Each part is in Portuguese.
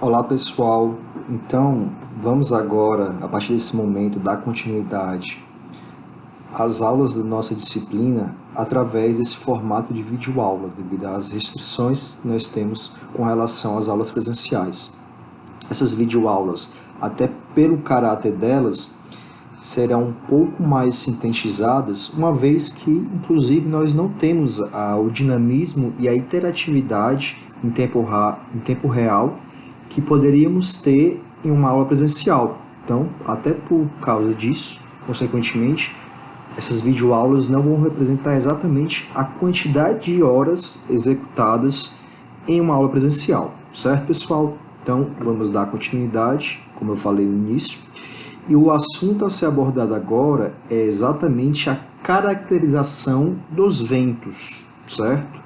Olá pessoal, então vamos agora, a partir desse momento, dar continuidade às aulas da nossa disciplina através desse formato de videoaula, devido às restrições que nós temos com relação às aulas presenciais. Essas videoaulas, até pelo caráter delas, serão um pouco mais sintetizadas, uma vez que, inclusive, nós não temos o dinamismo e a interatividade em tempo real que poderíamos ter em uma aula presencial. Então, até por causa disso, consequentemente, essas videoaulas não vão representar exatamente a quantidade de horas executadas em uma aula presencial, certo, pessoal? Então, vamos dar continuidade, como eu falei no início, e o assunto a ser abordado agora é exatamente a caracterização dos ventos, certo?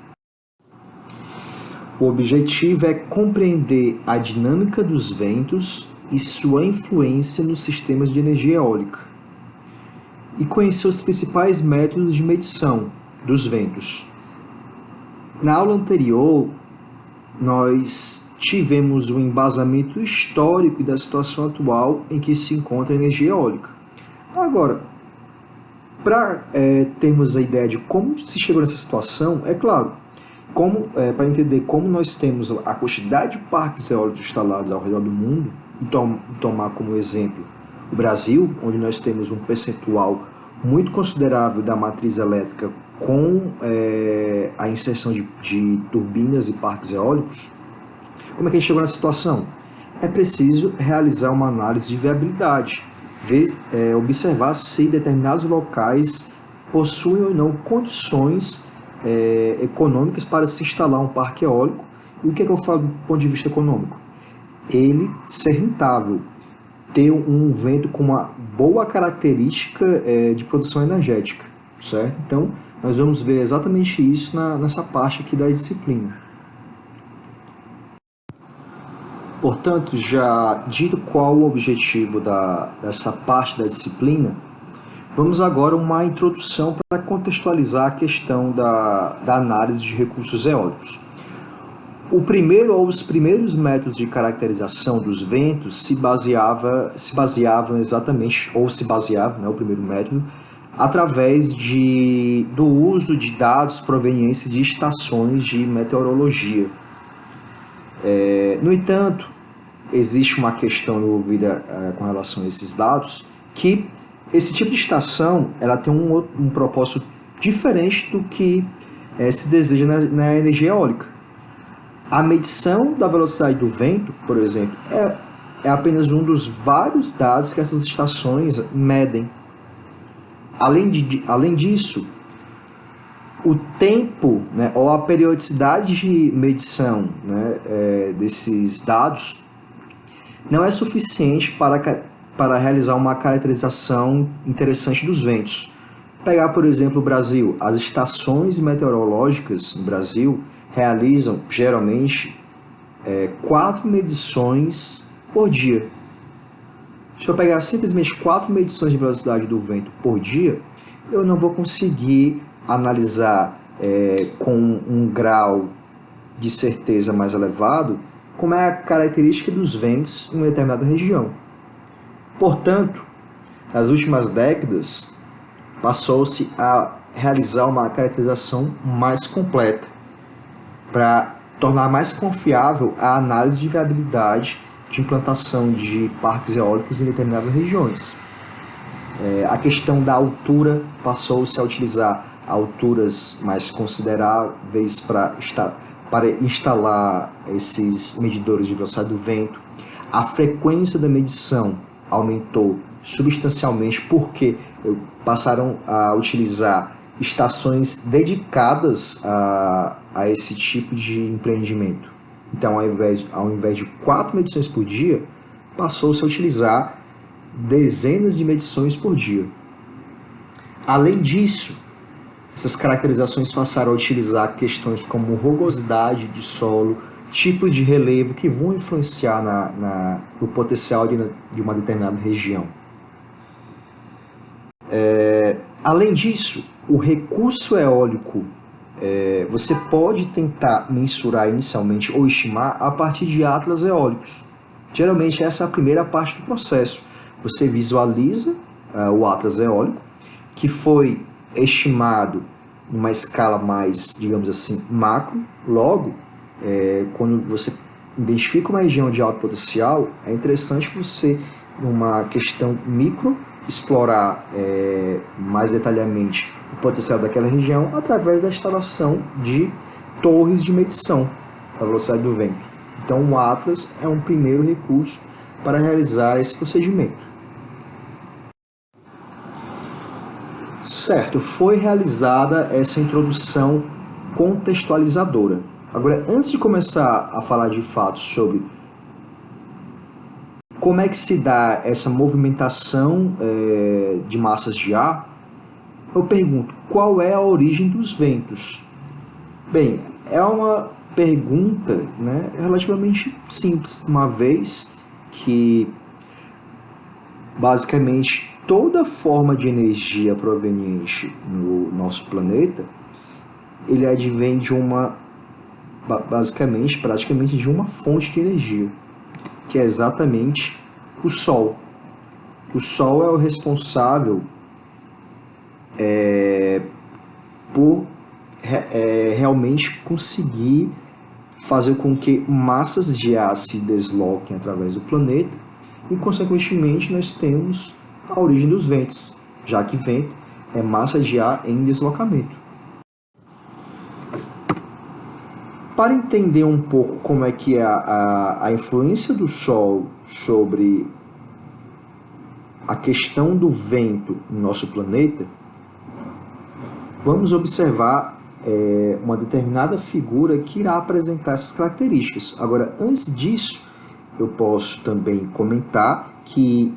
O objetivo é compreender a dinâmica dos ventos e sua influência nos sistemas de energia eólica e conhecer os principais métodos de medição dos ventos. Na aula anterior, nós tivemos um embasamento histórico da situação atual em que se encontra a energia eólica. Agora, para termos a ideia de como se chegou nessa situação, é claro, para entender como nós temos a quantidade de parques eólicos instalados ao redor do mundo, e tomar como exemplo o Brasil, onde nós temos um percentual muito considerável da matriz elétrica com a inserção de turbinas e parques eólicos. Como é que a gente chegou nessa situação? É preciso realizar uma análise de viabilidade, observar se determinados locais possuem ou não condições econômicas para se instalar um parque eólico. E o que eu falo do ponto de vista econômico? Ele ser rentável, ter um vento com uma boa característica de produção energética, certo? Então, nós vamos ver exatamente isso nessa parte aqui da disciplina. Portanto, já dito qual o objetivo dessa parte da disciplina, vamos agora a uma introdução para contextualizar a questão da análise de recursos eólicos. Os primeiros métodos de caracterização dos ventos se baseavam exatamente, o primeiro método, através do uso de dados provenientes de estações de meteorologia. No entanto, existe uma questão envolvida com relação a esses dados, que esse tipo de estação ela tem um propósito diferente do que se deseja na energia eólica. A medição da velocidade do vento, por exemplo, é apenas um dos vários dados que essas estações medem. Além disso, o tempo, ou a periodicidade de medição desses dados não é suficiente para realizar uma caracterização interessante dos ventos. Pegar, por exemplo, o Brasil. As estações meteorológicas no Brasil realizam, geralmente, 4 medições por dia. Se eu pegar simplesmente 4 medições de velocidade do vento por dia, eu não vou conseguir analisar com um grau de certeza mais elevado como é a característica dos ventos em uma determinada região. Portanto, nas últimas décadas, passou-se a realizar uma caracterização mais completa para tornar mais confiável a análise de viabilidade de implantação de parques eólicos em determinadas regiões. A questão da altura passou-se a utilizar alturas mais consideráveis para instalar esses medidores de velocidade do vento. A frequência da medição aumentou substancialmente porque passaram a utilizar estações dedicadas a esse tipo de empreendimento. Então, ao invés de 4 medições por dia, passou-se a utilizar dezenas de medições por dia. Além disso, essas caracterizações passaram a utilizar questões como rugosidade de solo, tipos de relevo que vão influenciar no potencial de uma determinada região. Além disso, o recurso eólico você pode tentar mensurar inicialmente ou estimar a partir de atlas eólicos. Geralmente essa é a primeira parte do processo. Você visualiza o atlas eólico, que foi estimado numa escala mais, digamos assim, macro. Logo, quando você identifica uma região de alto potencial, é interessante você, numa questão micro, explorar mais detalhadamente o potencial daquela região através da instalação de torres de medição da velocidade do vento. Então, o Atlas é um primeiro recurso para realizar esse procedimento. Certo, foi realizada essa introdução contextualizadora. Agora, antes de começar a falar de fato sobre como é que se dá essa movimentação de massas de ar, eu pergunto, qual é a origem dos ventos? Bem, é uma pergunta, né, relativamente simples, uma vez que basicamente toda forma de energia proveniente no nosso planeta, ele advém de praticamente de uma fonte de energia, que é exatamente o Sol. O Sol é o responsável por realmente conseguir fazer com que massas de ar se desloquem através do planeta e, consequentemente, nós temos a origem dos ventos, já que vento é massa de ar em deslocamento. Para entender um pouco como é que é a influência do Sol sobre a questão do vento no nosso planeta, vamos observar uma determinada figura que irá apresentar essas características. Agora, antes disso, eu posso também comentar que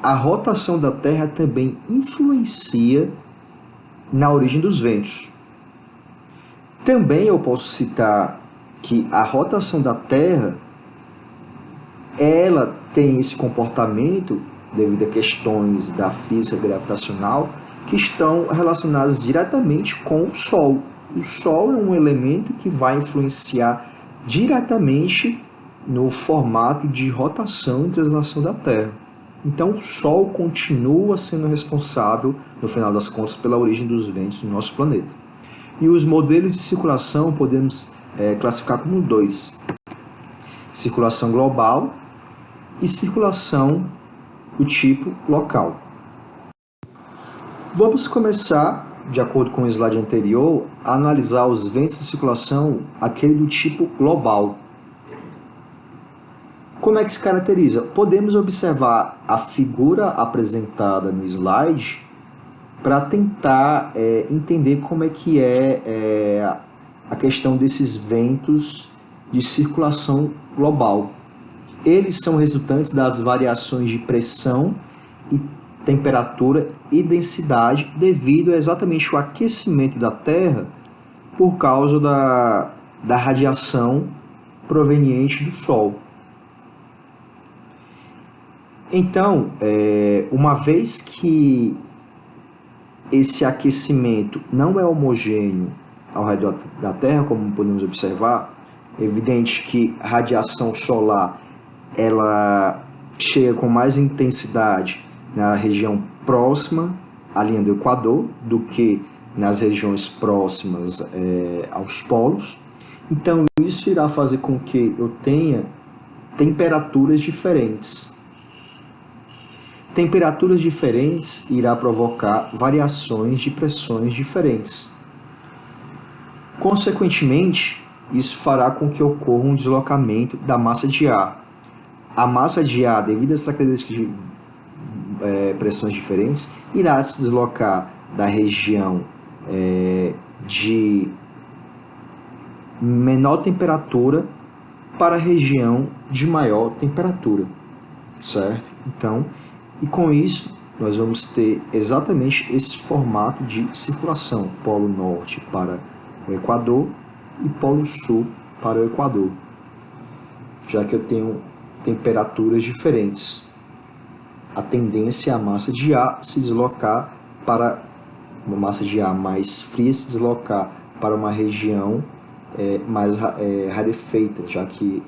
a rotação da Terra também influencia na origem dos ventos. Também eu posso citar que a rotação da Terra, ela tem esse comportamento devido a questões da física gravitacional que estão relacionadas diretamente com o Sol. O Sol é um elemento que vai influenciar diretamente no formato de rotação e translação da Terra. Então, o Sol continua sendo responsável, no final das contas, pela origem dos ventos no nosso planeta. E os modelos de circulação podemos classificar como dois: circulação global e circulação do tipo local. Vamos começar, de acordo com o slide anterior, a analisar os ventos de circulação, aquele do tipo global. Como é que se caracteriza? Podemos observar a figura apresentada no slide para tentar entender como é que a questão desses ventos de circulação global. Eles são resultantes das variações de pressão e temperatura e densidade devido a exatamente o aquecimento da Terra por causa da radiação proveniente do Sol. Então, uma vez que esse aquecimento não é homogêneo ao redor da Terra, como podemos observar, é evidente que a radiação solar ela chega com mais intensidade na região próxima à linha do Equador do que nas regiões próximas aos polos. Então, isso irá fazer com que eu tenha temperaturas diferentes. Temperaturas diferentes irá provocar variações de pressões diferentes. Consequentemente, isso fará com que ocorra um deslocamento da massa de ar. A massa de ar, devido às características de pressões diferentes, irá se deslocar da região de menor temperatura para a região de maior temperatura, certo? Então, e com isso, nós vamos ter exatamente esse formato de circulação: Polo Norte para o Equador e Polo Sul para o Equador, já que eu tenho temperaturas diferentes. A tendência é a massa de ar se deslocar para uma massa de ar mais fria, se deslocar para uma região mais rarefeita, já que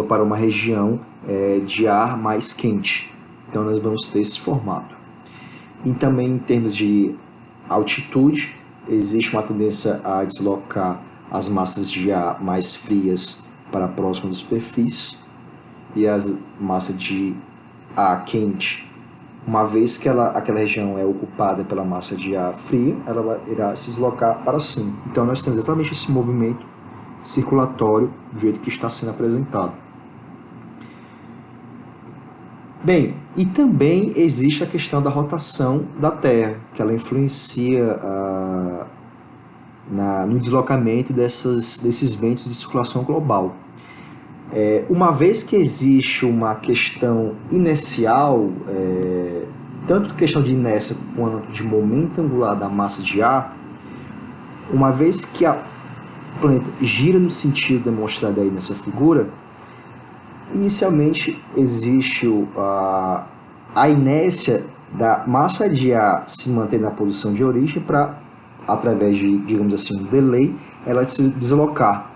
para uma região de ar mais quente. Então nós vamos ter esse formato. E também em termos de altitude, existe uma tendência a deslocar as massas de ar mais frias para próximo da superfície e as massas de ar quente, uma vez que aquela região é ocupada pela massa de ar fria, ela irá se deslocar para cima. Então nós temos exatamente esse movimento circulatório do jeito que está sendo apresentado. Bem, e também existe a questão da rotação da Terra, que ela influencia no deslocamento desses ventos de circulação global. Uma vez que existe uma questão inercial, tanto questão de inércia quanto de momento angular da massa de ar, uma vez que o planeta gira no sentido demonstrado aí nessa figura, inicialmente existe a inércia da massa de ar se manter na posição de origem para, através de, digamos assim, um delay, ela se deslocar.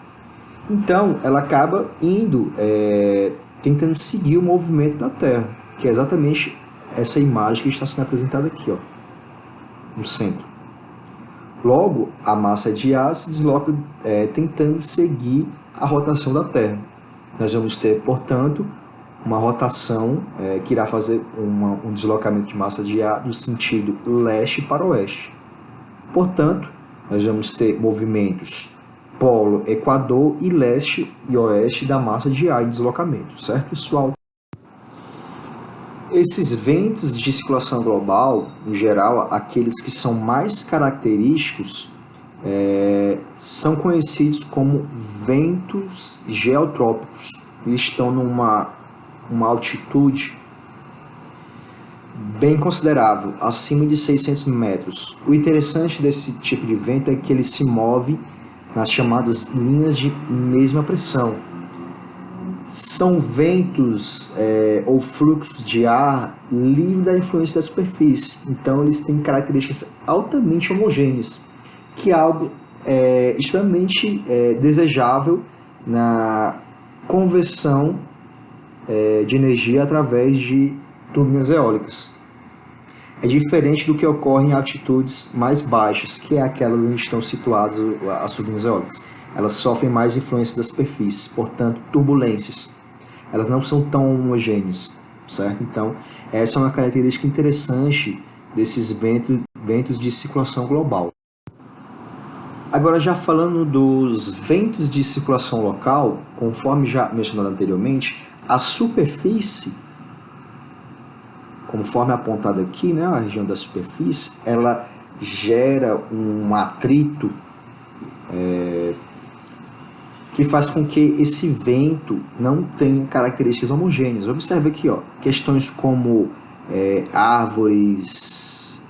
Então, ela acaba indo, tentando seguir o movimento da Terra, que é exatamente essa imagem que está sendo apresentada aqui, ó, no centro. Logo, a massa de ar se desloca tentando seguir a rotação da Terra. Nós vamos ter, portanto, uma rotação que irá fazer um deslocamento de massa de ar do sentido leste para oeste. Portanto, nós vamos ter movimentos polo, equador e leste e oeste da massa de ar em deslocamento, certo, pessoal? Esses ventos de circulação global, em geral, aqueles que são mais característicos, são conhecidos como ventos geotrópicos e estão numa altitude bem considerável, acima de 600 metros. O interessante desse tipo de vento é que ele se move nas chamadas linhas de mesma pressão. São ventos ou fluxos de ar livre da influência da superfície, então eles têm características altamente homogêneas, que é algo extremamente desejável na conversão de energia através de turbinas eólicas. É diferente do que ocorre em altitudes mais baixas, que é aquelas onde estão situadas as turbinas eólicas. Elas sofrem mais influência da superfície, portanto, turbulências. Elas não são tão homogêneas, certo? Então, essa é uma característica interessante desses ventos de circulação global. Agora, já falando dos ventos de circulação local, conforme já mencionado anteriormente, a superfície, conforme apontado aqui, né, a região da superfície, ela gera um atrito que faz com que esse vento não tenha características homogêneas. Observe aqui, ó, questões como árvores,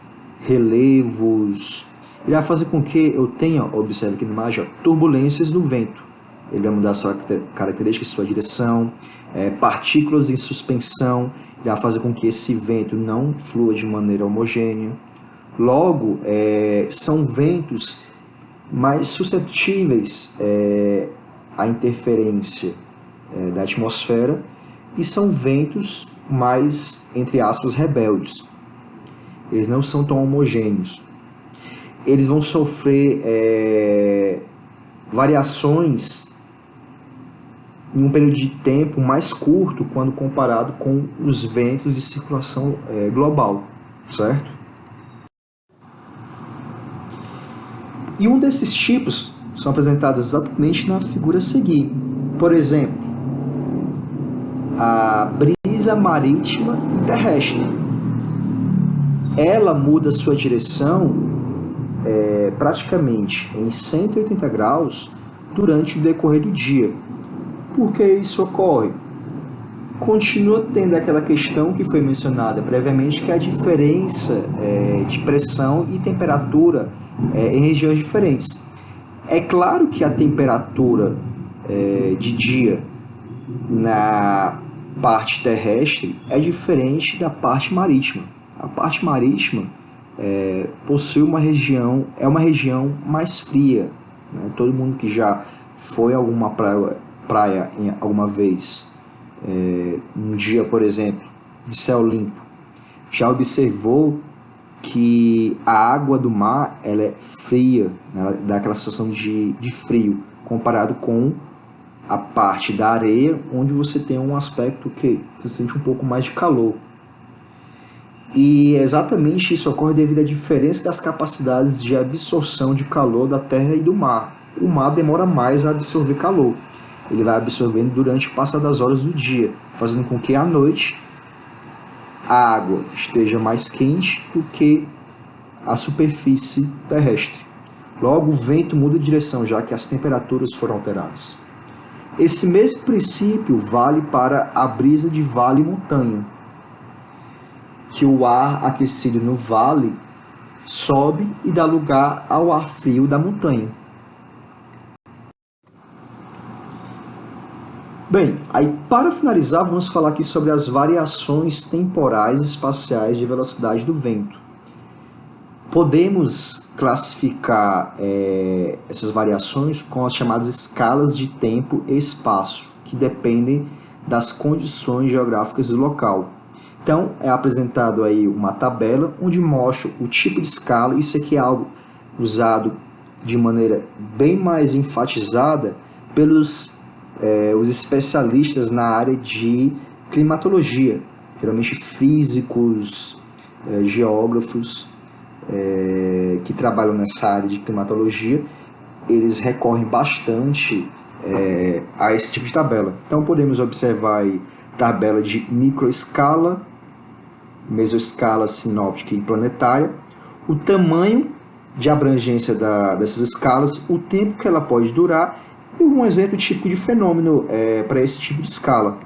relevos, irá fazer com que eu tenha, observe aqui na imagem, ó, turbulências do vento. Ele vai mudar sua característica, sua direção, partículas em suspensão, irá fazer com que esse vento não flua de maneira homogênea. Logo, são ventos mais suscetíveis à interferência da atmosfera e são ventos mais, entre aspas, rebeldes. Eles não são tão homogêneos. Eles vão sofrer variações em um período de tempo mais curto quando comparado com os ventos de circulação global, certo? E um desses tipos são apresentados exatamente na figura a seguir. Por exemplo, a brisa marítima e terrestre. Ela muda sua direção praticamente em 180 graus durante o decorrer do dia. Por que isso ocorre? Continua tendo aquela questão que foi mencionada previamente, que é a diferença de pressão e temperatura em regiões diferentes. É claro que a temperatura de dia na parte terrestre é diferente da parte marítima. A parte marítima possui uma região mais fria, né? Todo mundo que já foi a alguma praia praia alguma vez, um dia, por exemplo, de céu limpo, já observou que a água do mar ela é fria, né? Ela dá aquela sensação de frio, comparado com a parte da areia, onde você tem um aspecto que você sente um pouco mais de calor. E exatamente isso ocorre devido à diferença das capacidades de absorção de calor da terra e do mar. O mar demora mais a absorver calor. Ele vai absorvendo durante o passar das horas do dia, fazendo com que à noite a água esteja mais quente do que a superfície terrestre. Logo, o vento muda de direção, já que as temperaturas foram alteradas. Esse mesmo princípio vale para a brisa de vale e montanha, que o ar aquecido no vale sobe e dá lugar ao ar frio da montanha. Bem, aí para finalizar, vamos falar aqui sobre as variações temporais e espaciais de velocidade do vento. Podemos classificar essas variações com as chamadas escalas de tempo e espaço, que dependem das condições geográficas do local. Então, é apresentado aí uma tabela onde mostra o tipo de escala. Isso aqui é algo usado de maneira bem mais enfatizada pelos os especialistas na área de climatologia, geralmente físicos, geógrafos, que trabalham nessa área de climatologia. Eles recorrem bastante a esse tipo de tabela. Então podemos observar aí tabela de microescala, mesoescala, sinóptica e planetária, o tamanho de abrangência dessas escalas, o tempo que ela pode durar e um exemplo típico de fenômeno para esse tipo de escala.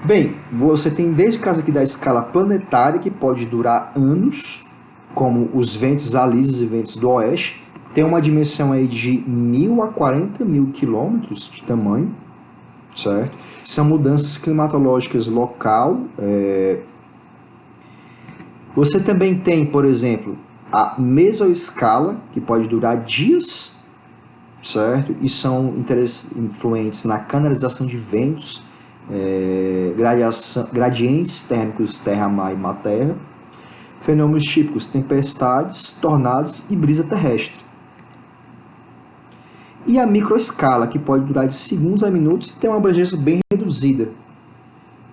Bem, você tem desde o caso aqui da escala planetária, que pode durar anos, como os ventos alísios e ventos do oeste, tem uma dimensão aí de 1.000 a 40.000 quilômetros de tamanho, certo? São mudanças climatológicas local. Você também tem, por exemplo, a mesoescala, que pode durar dias, certo? E são influentes na canalização de ventos, gradientes térmicos terra-mar e mar-terra, fenômenos típicos, tempestades, tornados e brisa terrestre. E a microescala, que pode durar de segundos a minutos e tem uma abrangência bem reduzida,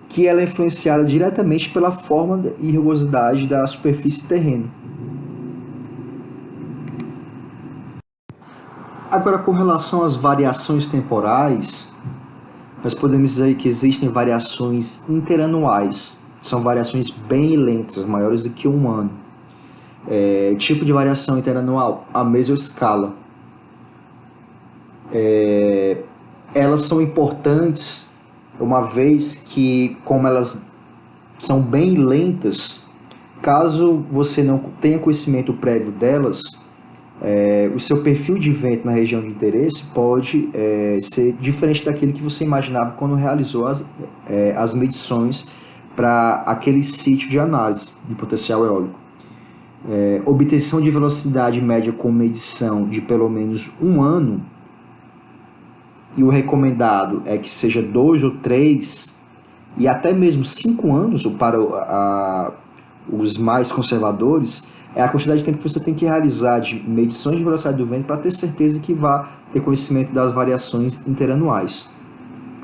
que ela é influenciada diretamente pela forma e rugosidade da superfície terrena. Agora, com relação às variações temporais, nós podemos dizer que existem variações interanuais. São variações bem lentas, maiores do que um ano. Tipo de variação interanual, a mesoescala. Elas são importantes, uma vez que, como elas são bem lentas, caso você não tenha conhecimento prévio delas, o seu perfil de vento na região de interesse pode ser diferente daquele que você imaginava quando realizou as medições para aquele sítio de análise de potencial eólico. Obtenção de velocidade média com medição de pelo menos um ano, e o recomendado é que seja 2 ou 3 e até mesmo 5 anos para os mais conservadores, é a quantidade de tempo que você tem que realizar de medições de velocidade do vento para ter certeza que vá ter conhecimento das variações interanuais.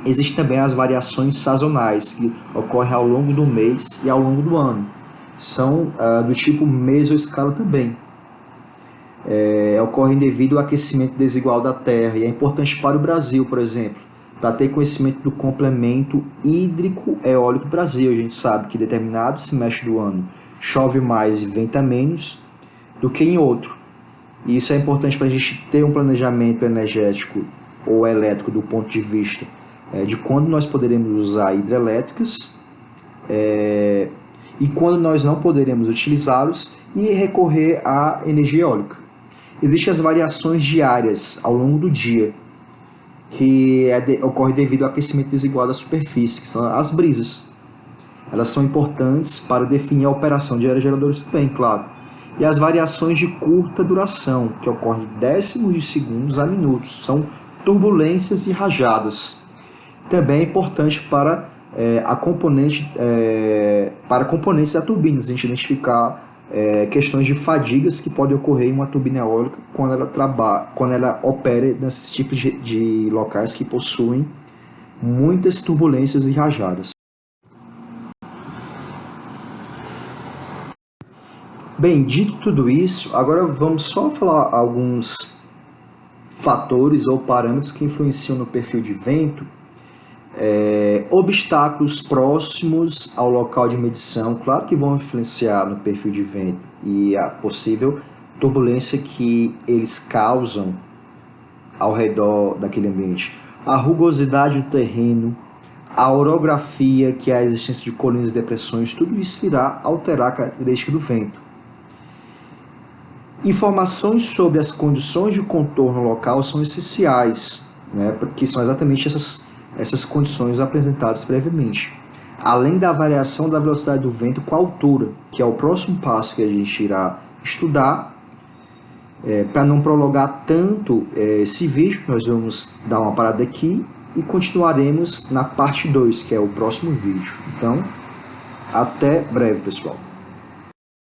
Existem também as variações sazonais, que ocorrem ao longo do mês e ao longo do ano. São do tipo mesoescala também. Ocorrem devido ao aquecimento desigual da Terra, e é importante para o Brasil, por exemplo, para ter conhecimento do complemento hídrico eólico do Brasil. A gente sabe que em determinado semestre do ano chove mais e venta menos do que em outro. E isso é importante para a gente ter um planejamento energético ou elétrico do ponto de vista de quando nós poderemos usar hidrelétricas e quando nós não poderemos utilizá-los e recorrer à energia eólica. Existem as variações diárias ao longo do dia, que ocorre devido ao aquecimento desigual da superfície, que são as brisas. Elas são importantes para definir a operação de aerogeradores também, claro. e as variações de curta duração, que ocorrem de décimos de segundos a minutos, são turbulências e rajadas. Também é importante para para componentes da turbina, a gente identificar questões de fadigas que podem ocorrer em uma turbina eólica quando ela opera nesses tipos de locais que possuem muitas turbulências e rajadas. Bem, dito tudo isso, agora vamos só falar alguns fatores ou parâmetros que influenciam no perfil de vento. Obstáculos próximos ao local de medição, claro que vão influenciar no perfil de vento e a possível turbulência que eles causam ao redor daquele ambiente. A rugosidade do terreno, a orografia, que é a existência de colinas e depressões, tudo isso irá alterar a característica do vento. Informações sobre as condições de contorno local são essenciais, né, porque são exatamente essas condições apresentadas previamente. Além da variação da velocidade do vento com a altura, que é o próximo passo que a gente irá estudar. Para não prolongar tanto esse vídeo, nós vamos dar uma parada aqui e continuaremos na parte 2, que é o próximo vídeo. Então, até breve, pessoal.